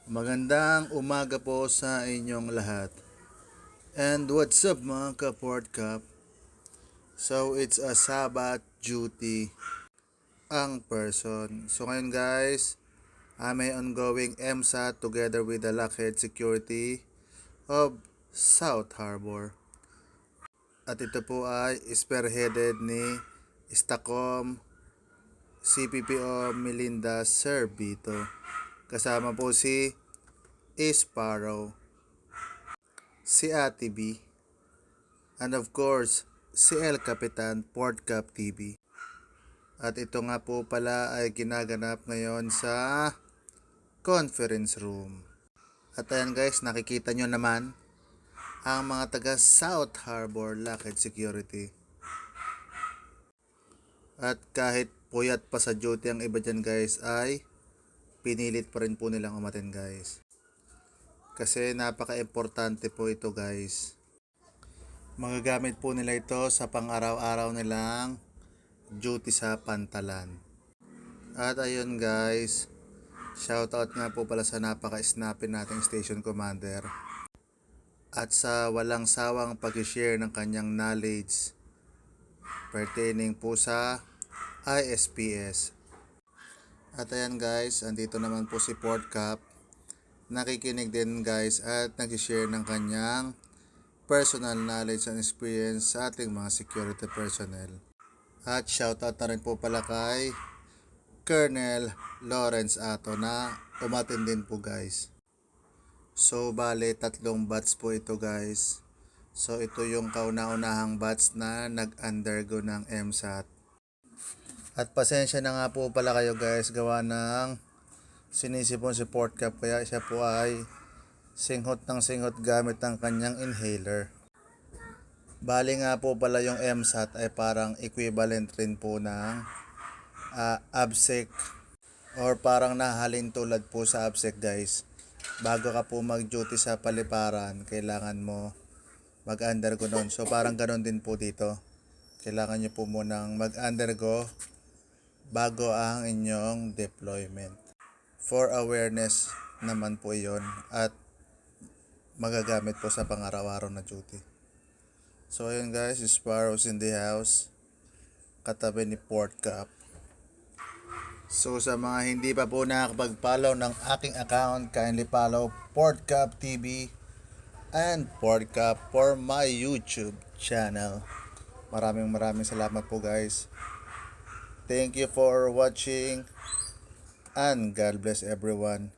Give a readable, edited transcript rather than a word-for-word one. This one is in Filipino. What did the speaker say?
Magandang umaga po sa inyong lahat. And what's up mga ka-Port Cup? So it's a Sabbath duty ang person. So ngayon guys, may ongoing MSAT together with the Lockheed Security of South Harbor. At ito po ay spearheaded ni Stacom CPPO Melinda Servito. Kasama po si Sparrow, si Ate B, and of course, si El Capitan Port Cup TV. At ito nga po pala ay ginaganap ngayon sa conference room. At ayan guys, nakikita nyo naman ang mga taga South Harbor Lockheed Security. At kahit puyat pa sa duty ang iba dyan guys, ay pinilit pa rin po nilang umaten guys. Kasi napaka-importante po ito guys. Magagamit po nila ito sa pang-araw-araw nilang duty sa Pantalan. At ayun guys, shoutout nga po pala sa napaka-snappy nating station commander. At sa walang sawang pag-share ng kanyang knowledge pertaining po sa ISPS. At ayan guys, andito naman po si Port Cup. Nakikinig din guys at nag-share ng kanyang personal knowledge and experience sa ating mga security personnel. At shoutout na rin po pala kay Colonel Lawrence Ato na umatin din po guys. So bale 3 batch po ito guys. So ito yung kauna-unahang batch na nag-undergo ng MSAT. At pasensya na nga po pala kayo guys, gawa ng sinisipon si Port Cup kaya siya po ay singhot ng singhot gamit ang kanyang inhaler. Bali nga po pala yung MSAT ay parang equivalent rin po ng ABSEC or parang nahalin tulad po sa ABSEC guys. Bago ka po mag-duty sa paliparan, kailangan mo mag-undergo nun. So parang ganon din po dito. Kailangan nyo po munang mag-undergo bago ang inyong deployment. For awareness naman po yon at magagamit po sa pang-araw-araw na duty. So ayun guys, Sparrow's in the house, katabi ni Port Cup. So sa mga hindi pa po nakakapag-follow ng aking account, kindly follow Port Cup TV and Port Cup for my YouTube channel. Maraming salamat po guys. Thank you for watching and God bless everyone.